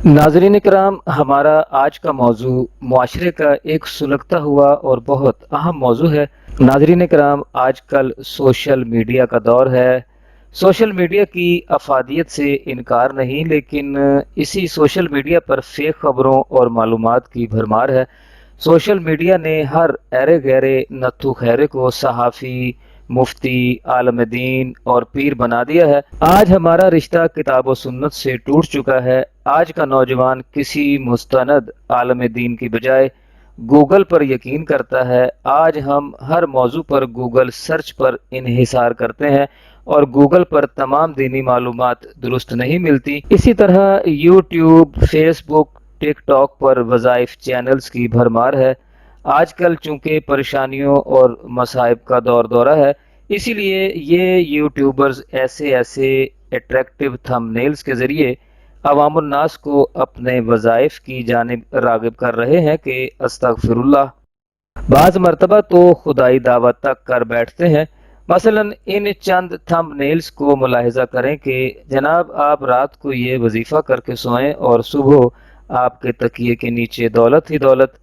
ناظرین اکرام، ہمارا آج کا موضوع معاشرے کا ایک سلگتا ہوا اور بہت اہم موضوع ہے۔ ناظرین اکرام، آج کل سوشل میڈیا کا دور ہے۔ سوشل میڈیا کی افادیت سے انکار نہیں، لیکن اسی سوشل میڈیا پر فیک خبروں اور معلومات کی بھرمار ہے۔ سوشل میڈیا نے ہر ایرے گہرے نتھو خیرے کو صحافی، مفتی، عالم دین اور پیر بنا دیا ہے۔ آج ہمارا رشتہ کتاب و سنت سے ٹوٹ چکا ہے۔ آج کا نوجوان کسی مستند عالم دین کی بجائے گوگل پر یقین کرتا ہے۔ آج ہم ہر موضوع پر گوگل سرچ پر انحصار کرتے ہیں اور گوگل پر تمام دینی معلومات درست نہیں ملتی۔ اسی طرح یوٹیوب، فیس بک، ٹک ٹاک پر وظائف چینلز کی بھرمار ہے۔ آج کل چونکہ پریشانیوں اور مصائب کا دورہ ہے، اسی لیے یہ یوٹیوبرز ایسے اٹریکٹیو تھم نیلز کے ذریعے عوام الناس کو اپنے وظائف کی جانب راغب کر رہے ہیں کہ استغفر اللہ، بعض مرتبہ تو خدائی دعوت تک کر بیٹھتے ہیں۔ مثلا ان چند تھم نیلز کو ملاحظہ کریں کہ جناب آپ رات کو یہ وظیفہ کر کے سوئیں اور صبح آپ کے تکیے کے نیچے دولت ہی دولت۔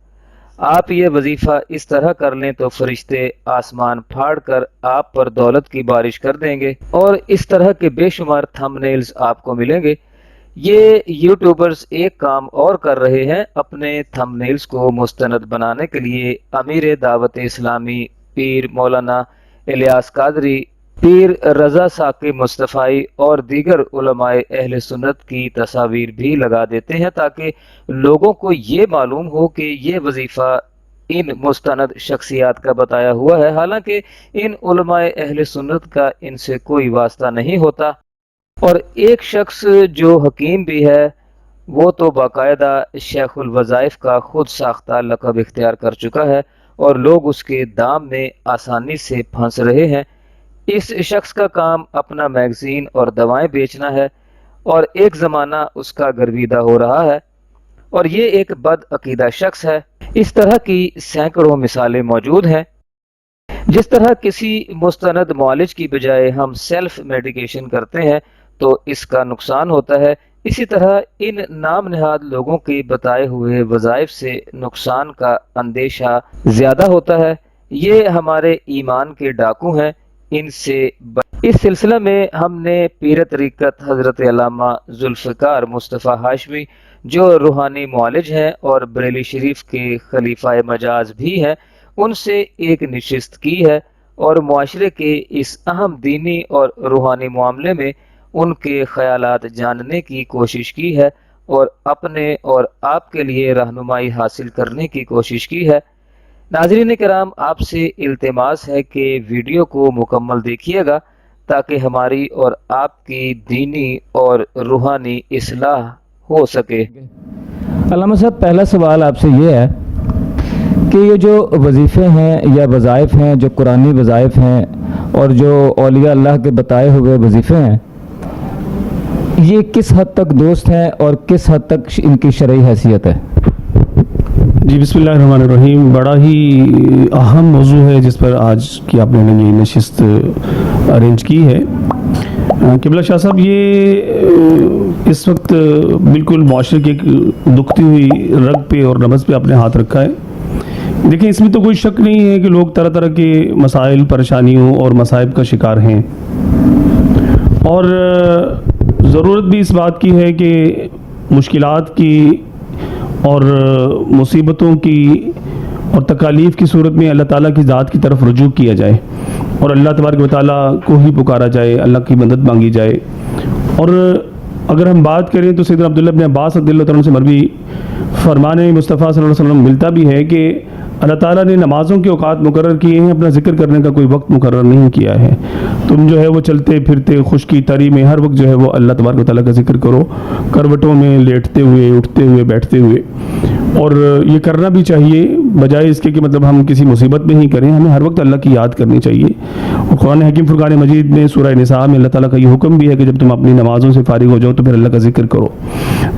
آپ یہ وظیفہ اس طرح کر لیں تو فرشتے آسمان پھاڑ کر آپ پر دولت کی بارش کر دیں گے، اور اس طرح کے بے شمار تھم نیلز آپ کو ملیں گے۔ یہ یوٹیوبرز ایک کام اور کر رہے ہیں، اپنے تھم نیلز کو مستند بنانے کے لیے امیر دعوت اسلامی پیر مولانا الیاس قادری، پیر رضا ثاقب مصطفی اور دیگر علماء اہل سنت کی تصاویر بھی لگا دیتے ہیں تاکہ لوگوں کو یہ معلوم ہو کہ یہ وظیفہ ان مستند شخصیات کا بتایا ہوا ہے، حالانکہ ان علماء اہل سنت کا ان سے کوئی واسطہ نہیں ہوتا۔ اور ایک شخص جو حکیم بھی ہے، وہ تو باقاعدہ شیخ الوظائف کا خود ساختہ لقب اختیار کر چکا ہے اور لوگ اس کے دام میں آسانی سے پھنس رہے ہیں۔ اس شخص کا کام اپنا میگزین اور دوائیں بیچنا ہے، اور ایک زمانہ اس کا گرویدہ ہو رہا ہے، اور یہ ایک بد عقیدہ شخص ہے۔ اس طرح کی سینکڑوں مثالیں موجود ہیں۔ جس طرح کسی مستند معالج کی بجائے ہم سیلف میڈیکیشن کرتے ہیں تو اس کا نقصان ہوتا ہے، اسی طرح ان نام نہاد لوگوں کے بتائے ہوئے وظائف سے نقصان کا اندیشہ زیادہ ہوتا ہے۔ یہ ہمارے ایمان کے ڈاکو ہیں، ان سے اس سلسلہ میں ہم نے پیر طریقت حضرت علامہ ذوالفقار مصطفیٰ ہاشمی، جو روحانی معالج ہیں اور بریلی شریف کے خلیفہ مجاز بھی ہیں، ان سے ایک نشست کی ہے اور معاشرے کے اس اہم دینی اور روحانی معاملے میں ان کے خیالات جاننے کی کوشش کی ہے اور اپنے اور آپ کے لیے رہنمائی حاصل کرنے کی کوشش کی ہے۔ ناظرین کرام، آپ سے التماس ہے کہ ویڈیو کو مکمل دیکھیے گا تاکہ ہماری اور آپ کی دینی اور روحانی اصلاح ہو سکے۔ علامہ صاحب، پہلا سوال آپ سے یہ ہے کہ یہ جو وظیفے ہیں یا وظائف ہیں، جو قرآنی وظائف ہیں اور جو اولیاء اللہ کے بتائے ہوئے وظیفے ہیں، یہ کس حد تک درست ہیں اور کس حد تک ان کی شرعی حیثیت ہے؟ جی، بسم اللہ الرحمن الرحیم۔ بڑا ہی اہم موضوع ہے جس پر آج کی آپ نے یہ نشست ارینج کی ہے۔ قبلہ شاہ صاحب، یہ اس وقت بالکل معاشرے کی ایک دکھتی ہوئی رگ پہ اور نبض پہ آپ نے ہاتھ رکھا ہے۔ دیکھیں، اس میں تو کوئی شک نہیں ہے کہ لوگ طرح طرح کے مسائل، پریشانیوں اور مصائب کا شکار ہیں، اور ضرورت بھی اس بات کی ہے کہ مشکلات کی اور مصیبتوں کی اور تکالیف کی صورت میں اللہ تعالیٰ کی ذات کی طرف رجوع کیا جائے اور اللہ تبارک و تعالیٰ کو ہی پکارا جائے، اللہ کی مدد مانگی جائے۔ اور اگر ہم بات کریں تو سیدنا عبداللہ بن عباس رضی اللہ تعالیٰ عنہ سے مروی فرمان مصطفیٰ صلی اللہ علیہ وسلم ملتا بھی ہے کہ اللہ تعالیٰ نے نمازوں کے اوقات مقرر کیے ہیں، اپنا ذکر کرنے کا کوئی وقت مقرر نہیں کیا ہے۔ تم جو ہے وہ چلتے پھرتے خشکی تری میں ہر وقت جو ہے وہ اللہ تبارک و تعالیٰ کا ذکر کرو، کروٹوں میں لیٹتے ہوئے، اٹھتے ہوئے، بیٹھتے ہوئے، اور یہ کرنا بھی چاہیے۔ بجائے اس کے کہ مطلب ہم کسی مصیبت میں ہی کریں، ہمیں ہر وقت اللہ کی یاد کرنی چاہیے. اور قرآن حکیم فرقان مجید میں سورہ نساء میں اللہ تعالیٰ کا یہ حکم بھی ہے کہ جب تم اپنی نمازوں سے فارغ ہو جاؤ تو پھر اللہ کا ذکر کرو.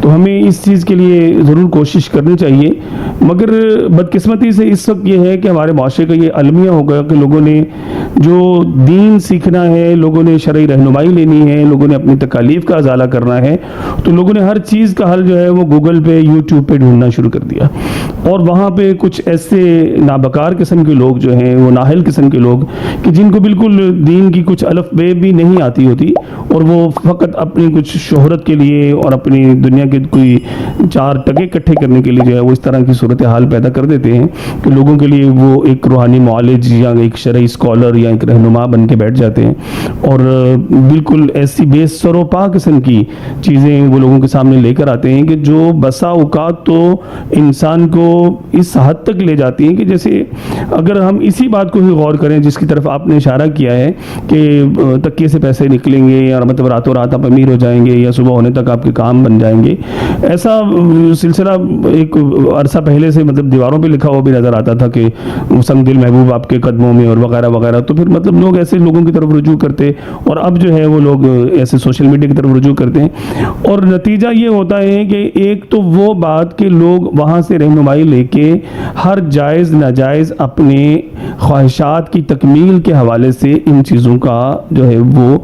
تو ہمیں اس چیز کے لیے ضرور کوشش کرنی چاہیے. مگر بدقسمتی سے اس وقت یہ ہے کہ ہمارے معاشرے کا یہ المیہ ہو گیا کہ لوگوں نے جو دین سیکھنا ہے، لوگوں نے شرعی رہنمائی لینی ہے، لوگوں نے اپنی تکالیف کا ازالہ کرنا ہے، تو لوگوں نے ہر چیز کا حل جو ہے وہ گوگل پہ، یوٹیوب پہ ڈھونڈنا شروع کر دیا. اور وہاں پہ کچھ ایسے نابکار قسم کے لوگ جو ہیں، وہ نااہل قسم کے لوگ کہ جن کو بالکل دین کی کچھ الف بے بھی نہیں آتی ہوتی، اور وہ فقط اپنی کچھ شہرت کے لیے اور اپنی دنیا کے کوئی چار ٹکے اکٹھے کرنے کے لیے جو ہے وہ اس طرح کی صورتحال پیدا کر دیتے ہیں کہ لوگوں کے لیے وہ ایک روحانی معالج یا ایک شرعی اسکالر یا ایک رہنما بن کے بیٹھ جاتے ہیں، اور بالکل ایسی بے سر و پا قسم کی چیزیں وہ لوگوں کے سامنے لے کر آتے ہیں کہ جو بسا اوقات تو انسان کو اس حد تک لے جاتی ہیں کہ جیسے اگر ہم اسی بات کو ہی غور کریں جس کی طرف آپ نے اشارہ کیا ہے کہ تکیے سے پیسے نکلیں گے یا مطلب راتوں رات آپ امیر ہو جائیں گے یا صبح ہونے تک آپ کے کام بن جائیں گے، ایسا سلسلہ ایک عرصہ پہلے سے مطلب دیواروں پہ لکھا ہوا بھی نظر آتا تھا کہ سنگ دل محبوب آپ کے قدموں میں اور وغیرہ وغیرہ. تو پھر مطلب لوگ ایسے لوگوں کی طرف رجوع کرتے، اور اب جو ہے وہ لوگ ایسے سوشل میڈیا کی طرف رجوع کرتے ہیں، اور نتیجہ یہ ہوتا ہے کہ ایک تو وہ بات کہ لوگ وہاں سے رہنمائی لے کے ہر جائز ناجائز اپنے خواہشات کی تکمیل کے حوالے سے ان چیزوں کا جو ہے وہ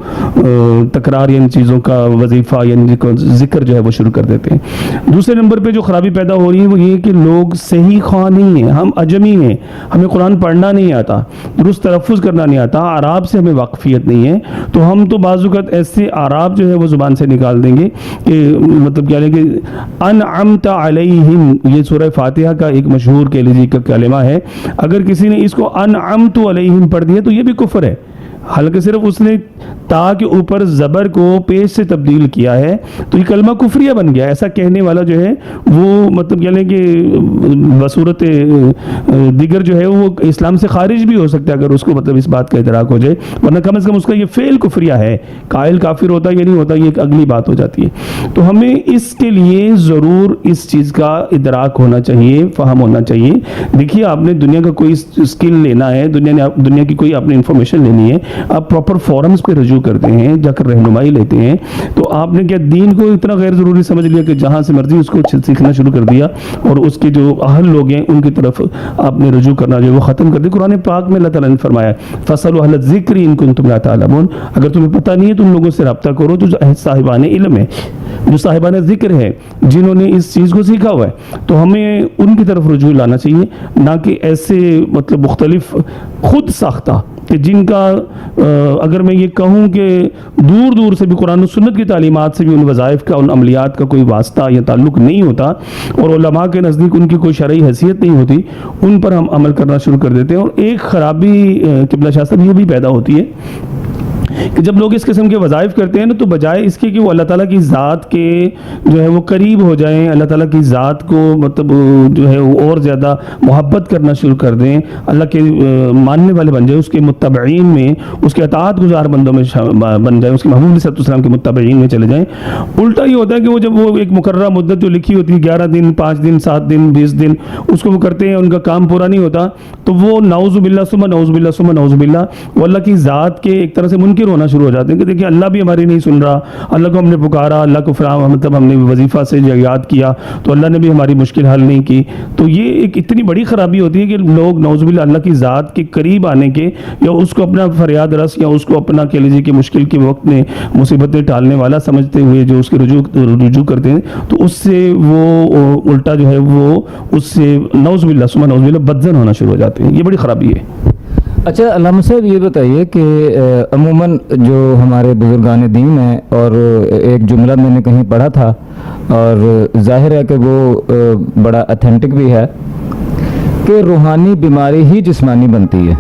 تکرار یا ان چیزوں کا وظیفہ یا ذکر جو ہے وہ شروع کر دیتے ہیں. دوسرے نمبر پہ جو خرابی پیدا ہو رہی ہے وہ یہ کہ لوگ صحیح خواہ نہیں ہیں، ہم عجمی ہیں، ہمیں قرآن پڑھنا نہیں آتا، درست تلفظ کرنا نہیں آتا، اعراب سے ہمیں واقفیت نہیں ہے، تو ہم تو بعض اوقات ایسے اعراب جو ہے وہ زبان سے نکال دیں گے کہ مطلب کیا لیں کہ انعمت علیہم، یہ سورہ فاتحہ کا ایک مشہور کہہ لیجیے کا کلمہ ہے، اگر کسی نے اس کو انعمت علیہم پڑھ دیا تو یہ بھی کفر ہے، حالانکہ صرف اس نے تا کے اوپر زبر کو پیش سے تبدیل کیا ہے تو یہ کلمہ کفریہ بن گیا. ایسا کہنے والا جو ہے وہ مطلب کیا لیں کہ بصورت دیگر جو ہے وہ اسلام سے خارج بھی ہو سکتا ہے اگر اس کو مطلب اس بات کا ادراک ہو جائے، ورنہ کم از کم اس کا یہ فعل کفریہ ہے. قائل کافر ہوتا یا نہیں ہوتا یہ ایک اگلی بات ہو جاتی ہے. تو ہمیں اس کے لیے ضرور اس چیز کا ادراک ہونا چاہیے، فہم ہونا چاہیے. دیکھیے آپ نے دنیا کا کوئی اسکل لینا ہے، دنیا کی کوئی آپ نے انفارمیشن لینی ہے، آپ پراپر فورمز پہ رجوع کرتے ہیں، جا کر رہنمائی لیتے ہیں. تو آپ نے کیا دین کو اتنا غیر ضروری سمجھ لیا کہ جہاں سے مرضی اس کو سیکھنا شروع کر دیا، اور اس کے جو اہل لوگ ہیں ان کی طرف آپ نے رجوع کرنا جو وہ ختم کر دیا. قرآن پاک میں اللہ تعالیٰ نے فرمایا فَاسْأَلُوا أَهْلَ الذِّكْرِ إِن كُنتُمْ لَا تَعْلَمُونَ، اگر تمہیں پتہ نہیں ہے تو ان لوگوں سے رابطہ کرو جو صاحبان علم ہے، جو صاحبان ذکر ہے، جنہوں نے اس چیز کو سیکھا ہوا ہے. تو ہمیں ان کی طرف رجوع لانا چاہیے، نہ کہ ایسے مطلب مختلف خود ساختہ کہ جن کا اگر میں یہ کہوں کہ دور دور سے بھی قرآن و سنت کی تعلیمات سے بھی ان وظائف کا، ان عملیات کا کوئی واسطہ یا تعلق نہیں ہوتا، اور علماء کے نزدیک ان کی کوئی شرعی حیثیت نہیں ہوتی، ان پر ہم عمل کرنا شروع کر دیتے ہیں. اور ایک خرابی قبلہ شاہ صاحب یہ بھی پیدا ہوتی ہے کہ جب لوگ اس قسم کے وظائف کرتے ہیں نا تو بجائے اس کے کہ وہ اللہ تعالیٰ کی ذات کے جو ہے وہ قریب ہو جائیں، اللہ تعالیٰ کی ذات کو مطلب جو ہے وہ اور زیادہ محبت کرنا شروع کر دیں، اللہ کے ماننے والے بن جائیں، اس کے متبعین میں، اس کے اطاعت گزار بندوں میں بن جائیں، اس کے محمود صلی اللہ علیہ وسلم کے متبعین میں چلے جائیں. الٹا یہ ہوتا ہے کہ وہ جب وہ ایک مقررہ مدت جو لکھی ہوتی ہے 11 دن 5 دن 7 دن 20 دن اس کو وہ کرتے ہیں، ان کا کام پورا نہیں ہوتا تو وہ نعوذ باللہ ثم نعوذ باللہ ثم نعوذ باللہ وہ اللہ کی ذات کے ایک طرح سے منکر ہونا شروع ہو جاتے ہیں کہ دیکھیں اللہ بھی ہماری نہیں سن رہا، اللہ کو ہم نے پکارا، اللہ کو مطلب ہم نے وظیفہ سے یاد کیا تو اللہ نے بھی ہماری مشکل حل نہیں کی. تو یہ ایک اتنی بڑی خرابی ہوتی ہے کہ لوگ نعوذ باللہ اللہ کی ذات کے قریب آنے کے یا اس کو اپنا فریاد رس یا اس کو اپنا کہہ لیجیے کہ مشکل کے وقت میں مصیبتیں ٹالنے والا سمجھتے ہوئے جو اس کے رجوع کرتے ہیں تو اس سے وہ الٹا جو ہے وہ اس سے نعوذ باللہ ثم نعوذ باللہ بدزن ہونا شروع ہو جاتے ہیں. یہ بڑی خرابی ہے. اچھا علامہ صاحب یہ بتائیے کہ عموماً جو ہمارے بزرگان دین ہیں، اور ایک جملہ میں نے کہیں پڑھا تھا اور ظاہر ہے کہ وہ بڑا اتھینٹک بھی ہے کہ روحانی بیماری ہی جسمانی بنتی ہے،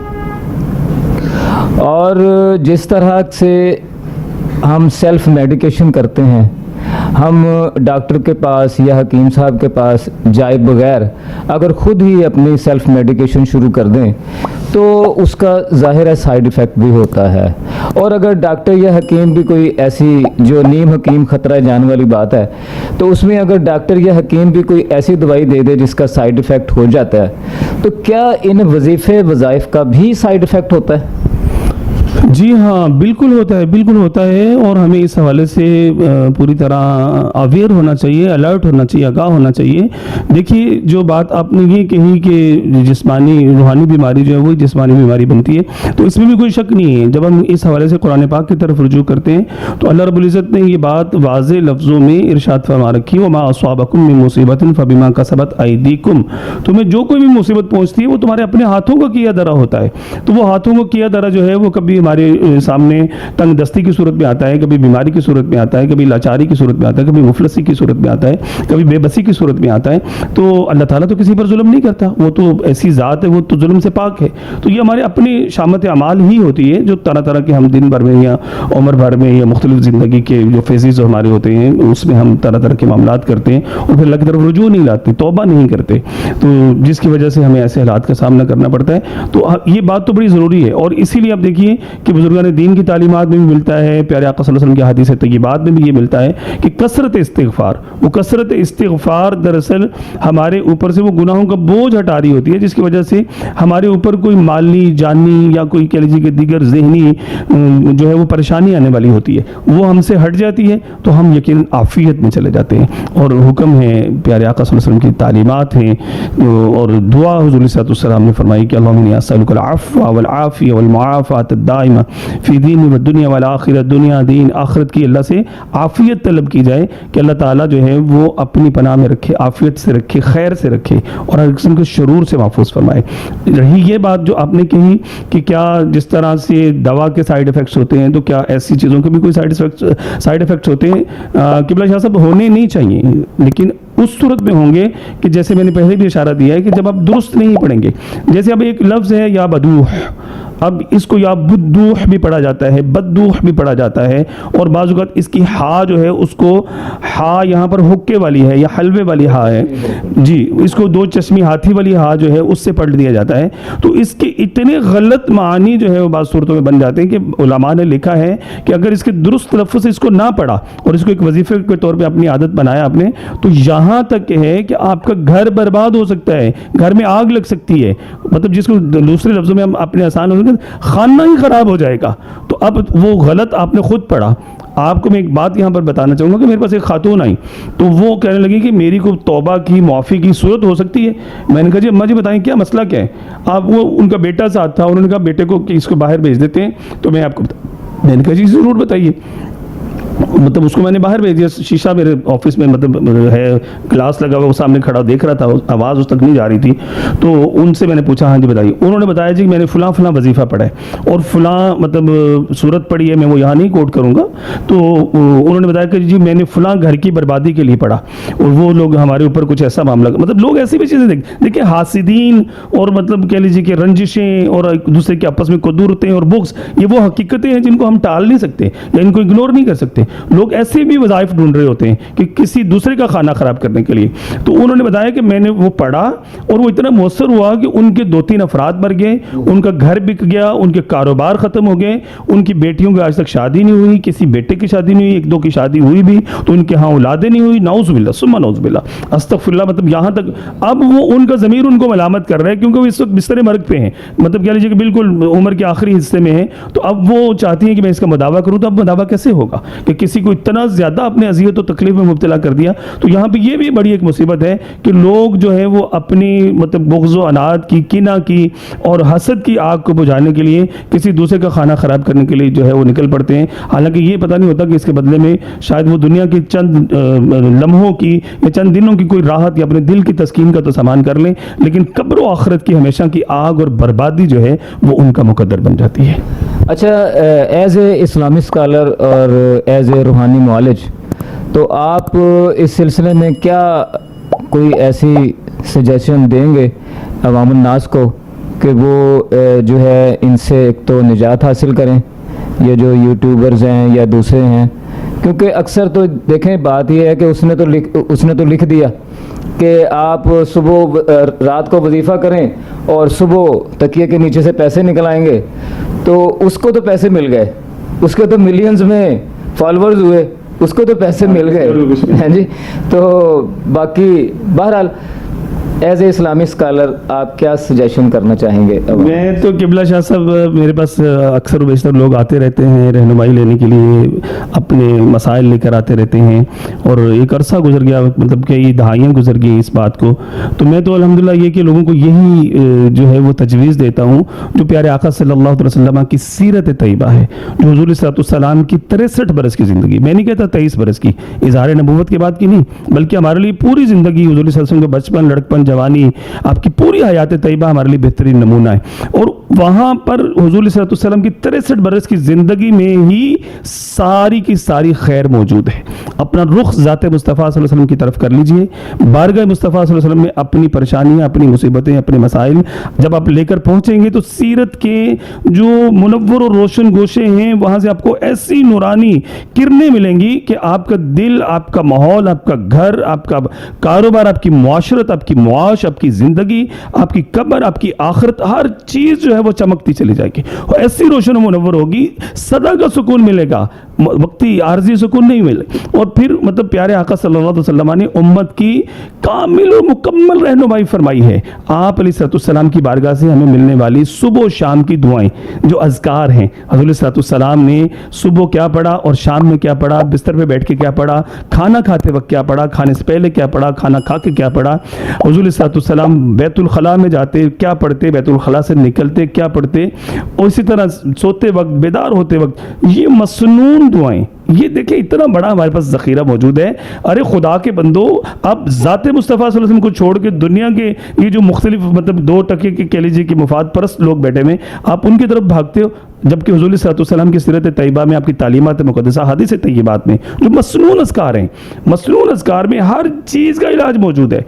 اور جس طرح سے ہم سیلف میڈیکیشن کرتے ہیں، ہم ڈاکٹر کے پاس یا حکیم صاحب کے پاس جائے بغیر اگر خود ہی اپنی سیلف میڈیکیشن شروع کر دیں تو اس کا ظاہر ہے سائیڈ ایفیکٹ بھی ہوتا ہے. اور اگر ڈاکٹر یا حکیم بھی کوئی ایسی جو نیم حکیم خطرہ جان والی بات ہے تو اس میں اگر ڈاکٹر یا حکیم بھی کوئی ایسی دوائی دے دے جس کا سائیڈ ایفیکٹ ہو جاتا ہے تو کیا ان وظیفے وظائف کا بھی سائیڈ افیکٹ ہوتا ہے؟ جی ہاں بالکل ہوتا ہے اور ہمیں اس حوالے سے پوری طرح اویئر ہونا چاہیے، الرٹ ہونا چاہیے، آگاہ ہونا چاہیے۔ دیکھیے جو بات آپ نے یہ کہی کہ جسمانی روحانی بیماری جو ہے وہ جسمانی بیماری بنتی ہے، تو اس میں بھی کوئی شک نہیں ہے۔ جب ہم اس حوالے سے قرآن پاک کی طرف رجوع کرتے ہیں تو اللہ رب العزت نے یہ بات واضح لفظوں میں ارشاد فرما رکھی ہے، وَمَا أَصَابَكُم مِّن مُّصِيبَةٍ فَبِمَا كَسَبَتْ أَيْدِيكُم، تمہیں جو کوئی بھی مصیبت پہنچتی ہے وہ تمہارے اپنے ہاتھوں کا کیا درا ہوتا ہے۔ تو وہ ہاتھوں کا کیا درا جو ہے وہ کبھی ہمارے سامنے تنگ دستی کی صورت میں آتا ہے، کبھی بیماری کی صورت میں آتا ہے، کبھی لاچاری کی صورت میں آتا ہے، کبھی مفلسی کی صورت میں آتا ہے، کبھی بے بسی کی صورت میں آتا ہے۔ تو اللہ تعالیٰ تو کسی پر ظلم نہیں کرتا، وہ تو ایسی ذات ہے، وہ تو ظلم سے پاک ہے۔ تو یہ ہمارے اپنی شامت اعمال ہی ہوتی ہے جو طرح طرح کے ہم دن بھر میں یا عمر بھر میں یا مختلف زندگی کے جو فیزز ہمارے ہوتے ہیں اس میں ہم طرح طرح کے معاملات کرتے ہیں اور پھر اللہ کی طرف رجوع نہیں لاتے، توبہ نہیں کرتے، تو جس کی وجہ سے ہمیں ایسے حالات کا سامنا کرنا پڑتا ہے۔ تو یہ بات تو بڑی ضروری ہے، اور اسی لیے آپ دیکھیے کہ بزرگان دین کی تعلیمات میں بھی ملتا ہے، پیارے آقا صلی اللہ علیہ وسلم کی حدیث طیبات میں بھی یہ ملتا ہے کہ کثرت استغفار، وہ کثرت استغفار دراصل ہمارے اوپر سے وہ گناہوں کا بوجھ ہٹا رہی ہوتی ہے، جس کی وجہ سے ہمارے اوپر کوئی مالی جانی یا کوئی کہہ لیجیے کہ دیگر ذہنی جو ہے وہ پریشانی آنے والی ہوتی ہے، وہ ہم سے ہٹ جاتی ہے تو ہم یقیناً عافیت میں چلے جاتے ہیں۔ اور حکم ہے، پیارے آقا صلی اللہ علیہ وسلم کی تعلیمات ہیں، اور دعا حضور صلی اللہ علیہ وسلم نے فرمائی کہ اللہم انی اسألک العفو والعافیہ والمعافاۃ الدائمہ فی دینی والدنیا والآخرہ، دنیا دین آخرت کی اللہ سے عافیت طلب کی جائے کہ اللہ تعالیٰ جو ہے وہ اپنی پناہ میں رکھے، عافیت سے رکھے، خیر سے رکھے اور ہر قسم کے شرور سے محفوظ فرمائے۔ رہی یہ بات جو آپ نے کہی کہ کیا جس طرح سے دوا کے سائیڈ افیکٹس ہوتے ہیں تو کیا ایسی چیزوں کے بھی کوئی سائیڈ افیکٹس ہوتے ہیں؟ قبلہ شاہ صاحب ہونے نہیں چاہیے، لیکن اس صورت میں ہوں گے کہ جیسے میں نے پہلے بھی اشارہ دیا ہے کہ جب آپ درست نہیں پڑھیں گے، جیسے اب ایک لفظ ہے یا بدوح، اب اس کو یا بدوح بھی پڑھا جاتا ہے، بدوح بھی پڑھا جاتا ہے، اور بعض اوقات اس کی ہا جو ہے اس کو ہا یہاں پر حکے والی ہے یا حلوے والی ہا ہے، جی اس کو دو چشمی ہاتھی والی ہا جو ہے اس سے پڑھ دیا جاتا ہے۔ تو اس کے اتنے غلط معنی جو ہے وہ بعض صورتوں میں بن جاتے ہیں کہ علماء نے لکھا ہے کہ اگر اس کے درست لفظ سے اس کو نہ پڑھا اور اس کو ایک وظیفے کے طور پہ اپنی عادت بنایا آپ نے، تو یہاں تک ہے کہ آپ کا گھر برباد ہو سکتا ہے، گھر میں آگ لگ سکتی ہے، مطلب جس کو دوسرے لفظوں میں ہم اپنے آسان ہو خانہ ہی خراب ہو جائے گا۔ تو اب وہ غلط آپ نے خود پڑھا۔ آپ کو میں ایک بات یہاں پر بتانا چاہوں گا کہ میرے پاس ایک خاتون آئی تو وہ کہنے لگی کہ میری کو توبہ کی معافی کی صورت ہو سکتی ہے۔ میں نے کہا جی اماں جی بتائیں کیا مسئلہ کیا ہے؟ آپ وہ ان کا بیٹا ساتھ تھا، انہوں نے کہا بیٹے کو کہ اس کو باہر بھیج دیتے ہیں، تو میں آپ کو میں نے کہا جی ضرور بتائیے۔ مطلب اس کو میں نے باہر بھیج دیا، شیشہ میرے آفس میں مطلب ہے گلاس لگا ہوا، وہ سامنے کھڑا دیکھ رہا تھا، آواز اس تک نہیں جا رہی تھی۔ تو ان سے میں نے پوچھا ہاں جی بتائیے، انہوں نے بتایا جی میں نے فلاں فلاں وظیفہ پڑھا ہے اور فلاں مطلب صورت پڑھی ہے، میں وہ یہاں نہیں کوٹ کروں گا۔ تو انہوں نے بتایا کہ جی میں نے فلاں گھر کی بربادی کے لیے پڑھا اور وہ لوگ ہمارے اوپر کچھ ایسا معاملہ، مطلب لوگ ایسی بھی چیزیں دیکھیں حاسدین اور مطلب کہہ لیجیے کہ رنجشیں اور ایک دوسرے کے آپس میں قدورتیں اور بغض، یہ وہ حقیقتیں ہیں جن کو ہم ٹال نہیں سکتے یا ان کو اگنور نہیں کر سکتے۔ لوگ ایسے بھی وظائف ڈھونڈ رہے ہوتے ہیں کہ کسی دوسرے کا کھانا خراب کرنے کے لیے۔ تو انہوں نے بتایا کہ میں نے وہ پڑھا اور وہ اتنا مؤثر ہوا کہ ان کے 2-3 افراد مر گئے، ان کا گھر بک گیا، ان کے کاروبار ختم ہو گئے، ان کی بیٹیوں کی آج تک شادی نہیں ہوئی، کسی بیٹے کی شادی نہیں ہوئی، 1-2 کی شادی ہوئی بھی تو ان کے ہاں اولادیں نہیں ہوئی، نعوذ باللہ ثم نعوذ باللہ استغفر اللہ۔ مطلب یہاں تک اب وہ ان کا ضمیر ان کو ملامت کر رہا ہے کیونکہ وہ اس وقت بستر مرگ پہ ہیں، مطلب کہہ لیجیے کہ بالکل عمر کے آخری حصے میں ہیں۔ تو اب وہ چاہتی ہیں کہ میں اس کا مداوع کروں، تو اب مداوع کیسے ہوگا کہ کسی کو اتنا زیادہ اپنے اذیت و تکلیف میں مبتلا کر دیا۔ تو یہاں پہ یہ بھی بڑی ایک مصیبت ہے کہ لوگ جو ہے وہ اپنی مطلب بغض و عناد کی، کینہ کی اور حسد کی آگ کو بجھانے کے لیے کسی دوسرے کا کھانا خراب کرنے کے لیے جو ہے وہ نکل پڑتے ہیں، حالانکہ یہ پتہ نہیں ہوتا کہ اس کے بدلے میں شاید وہ دنیا کی چند لمحوں کی یا چند دنوں کی کوئی راحت یا اپنے دل کی تسکین کا تو سامان کر لیں، لیکن قبر و آخرت کی ہمیشہ کی آگ اور بربادی جو ہے وہ ان کا مقدر بن جاتی ہے۔ اچھا، ایز اے اسلامی اسکالر اور ایز اے روحانی معالج، تو آپ اس سلسلے میں کیا کوئی ایسی سجیشن دیں گے عوام الناس کو کہ وہ جو ہے ان سے ایک تو نجات حاصل کریں، یہ جو یوٹیوبرز ہیں یا دوسرے ہیں؟ کیونکہ اکثر تو دیکھیں بات یہ ہے کہ اس نے تو لکھ دیا کہ آپ صبح رات کو وظیفہ کریں اور صبح تکیے کے نیچے سے پیسے نکل آئیں گے، تو اس کو تو پیسے مل گئے، اس کے تو ملینز میں فالورز ہوئے، اس کو تو پیسے مل گئے ہیں جی۔ تو باقی بہرحال ایز اے اسلامی اسکالر آپ کیا سجیشن کرنا چاہیں گے؟ میں تو قبلہ شاہ صاحب، میرے پاس اکثر و بیشتر لوگ آتے رہتے ہیں رہنمائی لینے کے لیے، اپنے مسائل لے کر آتے رہتے ہیں، اور ایک عرصہ گزر گیا، مطلب کہ یہ دہائیاں گزر گئی اس بات کو. تو میں تو الحمدللہ یہ کہ لوگوں کو یہی جو ہے وہ تجویز دیتا ہوں جو پیارے آقا صلی اللہ علیہ وسلم کی سیرت طیبہ ہے، جو حضور صلی اللہ علیہ وسلم کی 63 برس کی زندگی، میں نہیں کہتا 23 برس کی، اظہار نبوت کے بعد کی نہیں، بلکہ ہمارے لیے پوری زندگی حضور صلی اللہ علیہ وسلم کا بچپن، لڑکپن، جوانی، آپ کی پوری حیات طیبہ ہمارے لیے بہترین نمونہ ہے. اور وہاں پر حضور صلی اللہ علیہ وسلم کی 63 برس کی زندگی میں ہی ساری کی ساری خیر موجود ہے. اپنا رخ ذات مصطفیٰ صلی اللہ علیہ وسلم کی طرف کر لیجئے، بارگاہ مصطفیٰ صلی اللہ علیہ وسلم میں اپنی پریشانیاں، اپنی مصیبتیں، اپنے مسائل جب آپ لے کر پہنچیں گے تو سیرت کے جو منور اور روشن گوشے ہیں وہاں سے آپ کو ایسی نورانی کرنیں ملیں گی کہ آپ کا دل، آپ کا ماحول، آپ کا گھر، آپ کا کاروبار، آپ کی معاشرت، آپ کی معاش، آپ کی زندگی، آپ کی قبر، آپ کی آخرت، ہر چیز جو ہے وہ چمکتی چلی جائے گی، اور ایسی روشن و منور ہوگی، سدا کا سکون ملے گا، وقتی عارضی سکون نہیں ملے. اور پھر مطلب پیارے آقا صلی اللہ علیہ وسلم نے امت کی کامل و مکمل رہنمائی فرمائی ہے. آپ علیہ السلام کی بارگاہ سے ہمیں ملنے والی صبح و شام کی دعائیں، جو اذکار ہیں، حضور صلی اللہ علیہ وسلم نے صبح کیا پڑھا اور شام میں کیا پڑھا، بستر پہ بیٹھ کے کیا پڑھا، کھانا کھاتے وقت کیا پڑھا، کھانے سے پہلے کیا پڑھا، کھانا کھا کے کیا پڑھا، حضور صلی اللہ علیہ وسلم بیت الخلاء میں جاتے کیا پڑھتے، بیت الخلاء سے نکلتے کیا پڑھتے، اور اسی طرح سوتے وقت، بیدار ہوتے وقت، یہ مسنون دعائیں. یہ دیکھیں اتنا بڑا ہمارے پاس ذخیرہ موجود ہے. ارے خدا کے بندو، اب ذات مصطفیٰ صلی اللہ علیہ وسلم کو چھوڑ کے دنیا کے یہ جو مختلف مطلب 2 ٹکے کے کہہ لیجیے کہ مفاد پرست لوگ بیٹھے ہوئے، آپ ان کی طرف بھاگتے ہو، جبکہ حضور صلی اللہ علیہ وسلم کی سیرت طیبہ میں، آپ کی تعلیمات مقدسہ، حدیث طیبات میں جو مسنون اذکار ہیں، مسنون اذکار میں ہر چیز کا علاج موجود ہے.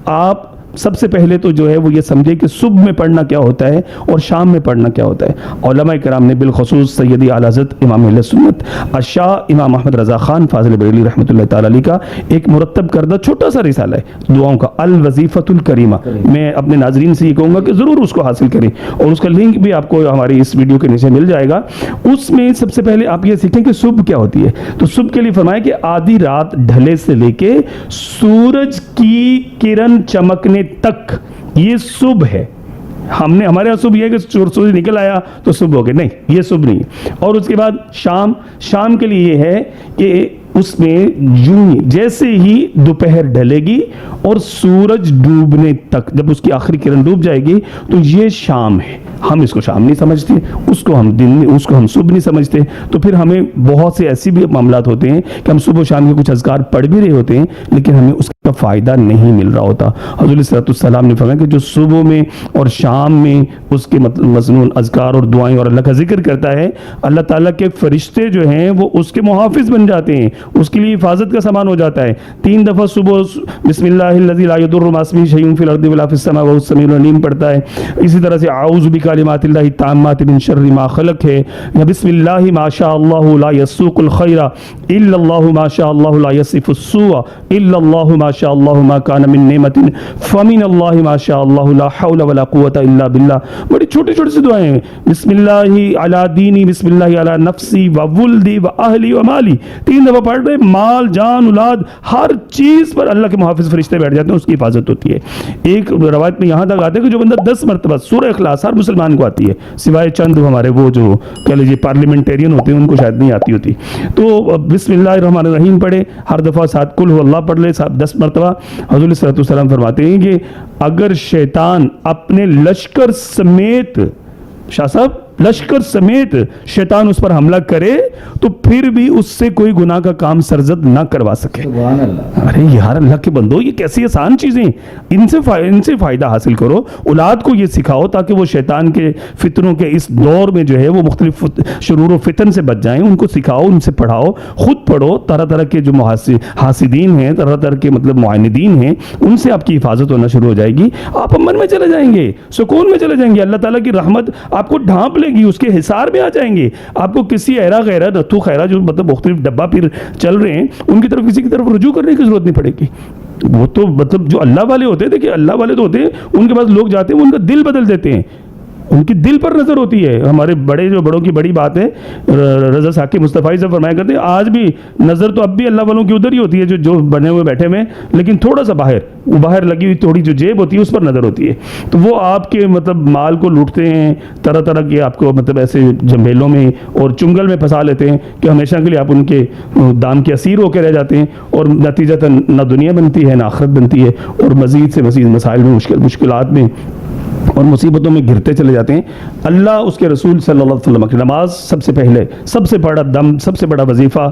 آپ سب سے پہلے تو جو ہے وہ یہ سمجھے کہ صبح میں پڑھنا کیا ہوتا ہے اور شام میں پڑھنا کیا ہوتا ہے. علماء کرام نے بالخصوص سیدی اعلی حضرت امام اہل سنت الشاہ امام احمد رضا خان فاضل بریلوی رحمۃ اللہ تعالی علیہ کا ایک مرتب کردہ چھوٹا سا رسالہ ہے دعاؤں کا، الوظیفۃ الکریمہ. میں اپنے ناظرین سے یہ کہوں گا کہ ضرور اس کو حاصل کریں، اور اس کا لنک بھی آپ کو ہماری اس ویڈیو کے نیچے مل جائے گا. اس میں سب سے پہلے آپ یہ سیکھیں کہ صبح کیا ہوتی ہے. تو صبح کے لیے فرمایا کہ آدھی رات ڈھلے سے لے کے سورج کی کرن چمکنے تک یہ صبح ہے. ہمارے یہاں صبح یہ ہے کہ سورج نکل آیا تو صبح ہو گیا، نہیں، یہ صبح نہیں. اور اس کے بعد شام کے لیے یہ ہے کہ اس میں یوں جیسے ہی دوپہر ڈھلے گی اور سورج ڈوبنے تک، جب اس کی آخری کرن ڈوب جائے گی تو یہ شام ہے. ہم اس کو شام نہیں سمجھتے، اس کو ہم دن، اس کو ہم صبح نہیں سمجھتے. تو پھر ہمیں بہت سے ایسی بھی معاملات ہوتے ہیں کہ ہم صبح و شام کے کچھ اذکار پڑھ بھی رہے ہوتے ہیں لیکن ہمیں اس کا فائدہ نہیں مل رہا ہوتا. حضور صلی اللہ علیہ وسلم نے فرمایا کہ جو صبح میں اور شام میں اس کے مضمون اذکار اور دعائیں اور اللہ کا ذکر کرتا ہے، اللہ تعالیٰ کے فرشتے جو ہیں وہ اس کے محافظ بن جاتے ہیں، اس کے لیے حفاظت کا سامان ہو جاتا ہے. 3 دفعہ صبح بسم اللہ الذی لا یضر مع اسمہ شیء فی الارض ولا فی السماء وهو السمیع العلیم پڑھتا ہے. اسی طرح سے اعوذ بکلمات اللہ التامات من شر ما خلق ہے، یا بسم اللہ ما شاء اللہ لا یسوق الخیر الا اللہ ما شاء اللہ لا یصف السوء الا اللہ ما شاء اللہ ما کان من نعمت فمن اللہ ما شاء اللہ لا حول ولا قوة الا باللہ. بڑی چھوٹی چھوٹی سی دعائیں ہیں. بسم اللہ علی دینی، بسم اللہ علی نفسی و ولدی و اہلی و مالی. 3 دفعہ پڑھ رہے، مال، جان، اولاد، ہر چیز پر اللہ کے محافظ فرشتے بیٹھ جاتے ہیں، اس کی حفاظت ہوتی ہے. ایک روایت میں یہاں تک آتے ہیں کہ جو بندہ 10 مرتبہ سورہ اخلاص ہر مسلمان کو آتی ہے، سوائے چند ہمارے وہ جو کہہ لیجیے پارلیمنٹیرین ہوتے ہیں ان کو شاید نہیں آتی ہوتی. تو بسم اللہ الرحمن الرحیم پڑھے، ہر دفعہ 7 قل هو اللہ پڑھ لے 10 مرتبہ. حضور صلی اللہ علیہ وسلم فرماتے ہیں کہ اگر شیطان اپنے لشکر سمیت، شاہ صاحب لشکر سمیت شیطان اس پر حملہ کرے تو پھر بھی اس سے کوئی گناہ کا کام سرزد نہ کروا سکے. سبحان اللہ. ارے یار اللہ کے بندو، یہ کیسی آسان چیزیں، ان سے فائدہ حاصل کرو. اولاد کو یہ سکھاؤ تاکہ وہ شیطان کے فتنوں کے اس دور میں جو ہے وہ مختلف شرور و فتن سے بچ جائیں. ان کو سکھاؤ، ان سے پڑھاؤ، خود پڑھو. طرح طرح کے جو حاسدین ہیں، طرح طرح کے مطلب معاندین ہیں، ان سے آپ کی حفاظت ہونا شروع ہو جائے گی. آپ امن میں چلے جائیں گے، سکون میں چلے جائیں گے. اللہ تعالیٰ کی رحمت آپ کو ڈھانپ گی، اس کے حصار میں آ جائیں گے. آپ کو کسی ایرا غیرہ رتھو خیرہ جو مطلب مختلف ڈبہ پھر چل رہے ہیں ان کی طرف کسی کی طرف رجوع کرنے کی ضرورت نہیں پڑے گی. وہ تو مطلب جو اللہ والے ہوتے ہیں، دیکھیں اللہ والے تو ہوتے ہیں ان کے پاس لوگ جاتے ہیں وہ ان کا دل بدل دیتے ہیں. ان کی دل پر نظر ہوتی ہے. ہمارے بڑوں کی بڑی بات ہے, رضا ثاقب مصطفی سے فرمایا کرتے ہیں آج بھی نظر تو اب بھی اللہ والوں کی ادھر ہی ہوتی ہے جو بنے ہوئے بیٹھے ہوئے, لیکن تھوڑا سا باہر لگی ہوئی تھوڑی جو جیب ہوتی ہے اس پر نظر ہوتی ہے. تو وہ آپ کے مطلب مال کو لوٹتے ہیں, طرح طرح کے آپ کو مطلب ایسے جھمیلوں میں اور چنگل میں پھنسا لیتے ہیں کہ ہمیشہ کے لیے آپ ان کے دام کے اسیر ہو کے رہ جاتے ہیں, اور نتیجتاً نہ دنیا بنتی ہے نہ آخرت بنتی ہے, اور مزید سے مزید مسائل میں مشکلات میں اور مصیبتوں میں گرتے چلے جاتے ہیں. اللہ اس کے رسول صلی اللہ علیہ وسلم کی نماز سب سے پہلے, سب سے بڑا دم, سب سے بڑا وظیفہ,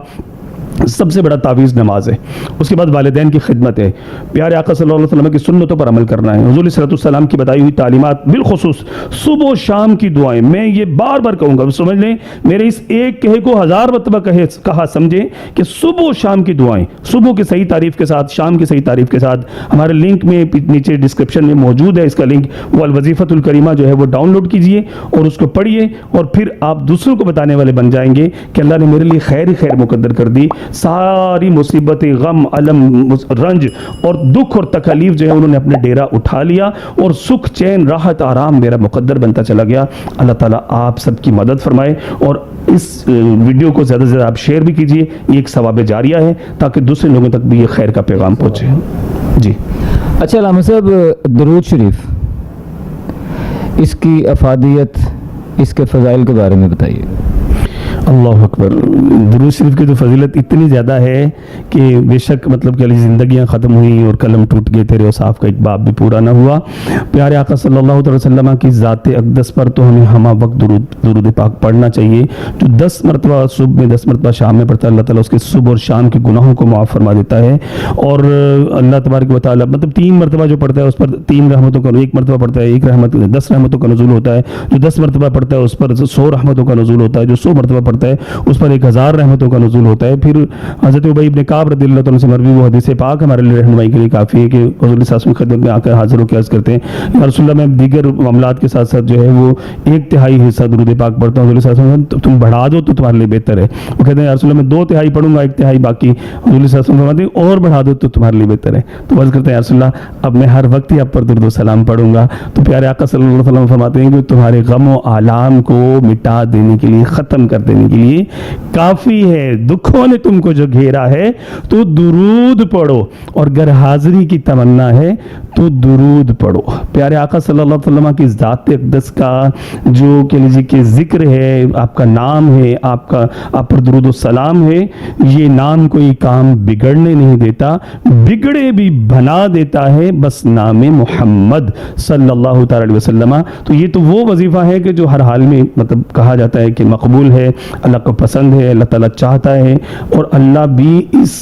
سب سے بڑا تعویذ نماز ہے. اس کے بعد والدین کی خدمت ہے, پیارے آقا صلی اللہ علیہ وسلم کی سنتوں پر عمل کرنا ہے, حضور صلی اللہ علیہ وسلم کی بتائی ہوئی تعلیمات, بالخصوص صبح و شام کی دعائیں. میں یہ بار بار کہوں گا, سمجھ لیں میرے اس ایک کہے کو 1000 مرتبہ کہا سمجھیں کہ صبح و شام کی دعائیں, صبح کی صحیح تعریف کے ساتھ, شام کی صحیح تعریف کے ساتھ. ہمارے لنک میں نیچے ڈسکرپشن میں موجود ہے اس کا لنک, وہ الوظیفۃ الکریمہ جو ہے وہ ڈاؤن لوڈ کیجئے اور اس کو پڑھیے, اور پھر آپ دوسروں کو بتانے والے بن جائیں گے کہ اللہ نے میرے لیے خیر ہی خیر مقدر کر دی. ساری مصیبتیں, غم, علم, رنج اور دکھ اور تکلیف جو ہے انہوں نے اپنے ڈیرا اٹھا لیا, اور سکھ, چین, راحت, آرام میرا مقدر بنتا چلا گیا. اللہ تعالیٰ آپ سب کی مدد فرمائے, اور اس ویڈیو کو زیادہ سے زیادہ آپ شیئر بھی کیجئے, یہ ایک ثواب جاریہ ہے تاکہ دوسرے لوگوں تک بھی یہ خیر کا پیغام پہنچے. جی اچھا علامہ صاحب, درود شریف, اس کی افادیت, اس کے فضائل کے بارے میں بتائیے. اللہ اکبر. درود شریف کی تو فضیلت اتنی زیادہ ہے کہ بے شک مطلب کہ زندگیاں ختم ہوئیں اور قلم ٹوٹ گئے, تیرے اوصاف کا ایک باب بھی پورا نہ ہوا. پیارے آقا صلی اللہ علیہ وسلم کی ذات اقدس پر تو ہمیں ہمہ وقت درود پاک پڑھنا چاہیے. جو 10 مرتبہ صبح میں 10 مرتبہ شام میں پڑھتا ہے, اللہ تعالیٰ اس کے صبح اور شام کے گناہوں کو معاف فرما دیتا ہے. اور اللہ تبارک و تعالیٰ مطلب 3 مرتبہ جو پڑھتا ہے اس پر 3 رحمتوں کا, 1 مرتبہ پڑھتا ہے 1 رحمت, 10 رحمتوں کا نزول ہوتا ہے. جو 10 مرتبہ پڑھتا ہے اس پر 100 رحمتوں کا نزول ہوتا ہے. جو 100 مرتبہ پڑھتا ہے اس پر 1000 رحمتوں کا نزول ہوتا ہے. پھر حضرت ابی بن کعب رضی اللہ عنہ سے مروی وہ حدیث پاک ہمارے لیے رہنمائی کے لیے کافی ہے کہ حضور صلی اللہ علیہ وسلم کی خدمت میں آ کر حاضر ہو کے عرض کرتے ہیں, یا رسول اللہ میں دیگر معاملات کے ساتھ ساتھ جو ہے وہ 1/3 حصہ درود پاک پڑھتا ہوں. حضور صلی اللہ علیہ وسلم تم بڑھا دو تو تمہارے لیے بہتر ہے. وہ کہتے ہیں یا رسول اللہ میں 2/3 پڑھوں گا, 1/3 باقی. حضور صلی اللہ علیہ وسلم فرماتے ہیں اور بڑھا دو تو تمہارے لیے بہتر ہے. تو عرض کرتے ہیں یا رسول اللہ اب میں ہر وقت ہی آپ پر درود و سلام پڑھوں گا. تو پیارے آقا صلی اللہ علیہ وسلم فرماتے ہیں کہ تمہارے غم و آلام کو مٹا دینے کے لیے, ختم کر دینے کے لیے کافی ہے. دکھوں نے تم کو جو گھیرا ہے تو درود پڑھو, اور گر حاضری کی تمنا ہے تو درود پڑھو. پیارے آقا صلی اللہ علیہ وسلم کی ذات اقدس کا جو کہ لیجیے کہ ذکر ہے, آپ کا نام ہے, آپ پر درود و سلام ہے, یہ نام کوئی کام بگڑنے نہیں دیتا, بگڑے بھی بنا دیتا ہے بس نام محمد صلی اللہ تعالی علیہ وسلم. تو یہ تو وہ وظیفہ ہے کہ جو ہر حال میں مطلب کہا جاتا ہے کہ مقبول ہے, اللہ کو پسند ہے, اللہ تعالیٰ چاہتا ہے, اور اللہ بھی اس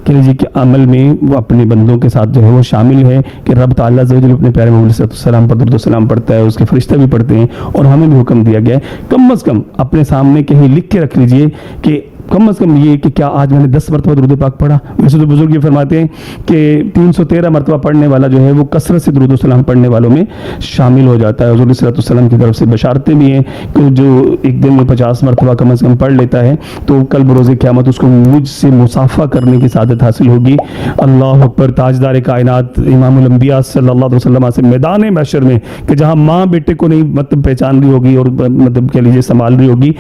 کہ لیجیے کہ عمل میں وہ اپنے بندوں کے ساتھ جو ہے وہ شامل ہے کہ رب تعالیٰ عز و جل اپنے پیارے محمد صلی اللہ علیہ وسلم پر درود و سلام پڑھتا ہے, اس کے فرشتہ بھی پڑھتے ہیں, اور ہمیں بھی حکم دیا گیا ہے کم از کم اپنے سامنے کہیں لکھ کے رکھ لیجئے کہ کم از کم یہ کہ کیا آج میں نے 10 مرتبہ درود پاک پڑھا. ویسے تو بزرگ یہ فرماتے ہیں کہ 313 مرتبہ پڑھنے والا جو ہے وہ کثرت سے درود و سلام پڑھنے والوں میں شامل ہو جاتا ہے. حضور صلی اللہ علیہ وسلم کی طرف سے بشارتیں بھی ہیں کہ جو ایک دن میں 50 مرتبہ کم از کم پڑھ لیتا ہے تو کل بروز قیامت اس کو مجھ سے مصافحہ کرنے کی سعادت حاصل ہوگی. اللہ اکبر. تاجدار کائنات امام الانبیاء صلی اللہ علیہ وسلم سے میدان محشر میں کہ جہاں ماں بیٹے کو نہیں مطلب پہچان رہی ہوگی اور مطلب کہہ لیجیے سنبھال رہی ہوگی,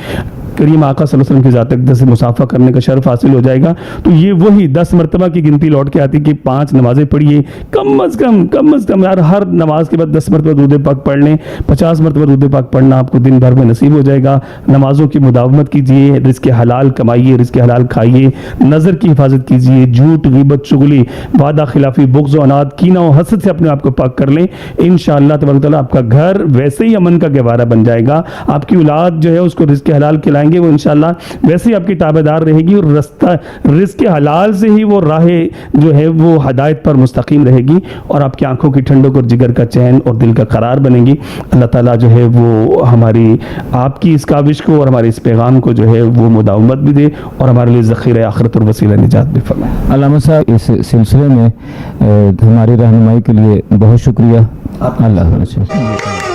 کریم آقا صلی اللہ علیہ وسلم کی ذات اقدس سے مصافحہ کرنے کا شرف حاصل ہو جائے گا. تو یہ وہی 10 مرتبہ کی گنتی لوٹ کے آتی کہ 5 نمازیں پڑھیے کم از کم یار, ہر نماز کے بعد 10 مرتبہ درود پاک پڑھ لیں. 50 مرتبہ درود پاک پڑھنا آپ کو دن بھر میں نصیب ہو جائے گا. نمازوں کی مداومت کیجیے, رزق حلال کمائیے, رزق حلال کھائیے, نظر کی حفاظت کیجیے, جھوٹ, غیبت, چغلی, وعدہ خلافی, بغض و عناد, کینہ و حسد سے اپنے آپ کو پاک کر لیں. انشاءاللہ تبارک تعالیٰ آپ کا گھر ویسے ہی امن کا گہوارہ بن جائے گا. آپ کی اولاد جو ہے اس کو رزق حلال کھلائیں گے, وہ انشاءاللہ ویسے ہی آپ کی تابعدار رہے گی, اور رستہ رزق حلال سے ہی وہ راہ جو ہے وہ ہدایت پر مستقیم رہے گی, اور آپ کی آنکھوں کی ٹھنڈک اور جگر کا چین اور دل کا قرار بنے گی. اللہ تعالیٰ جو ہے وہ ہماری آپ کی اس کاوش کو اور ہمارے اس پیغام کو جو ہے وہ مداومت بھی دے, اور ہمارے لیے ذخیرہ آخرت اور وسیلہ نجات بھی فرمائے. علامہ صاحب اس سلسلے میں ہماری رہنمائی کے لیے بہت شکریہ. اللہ حافظ.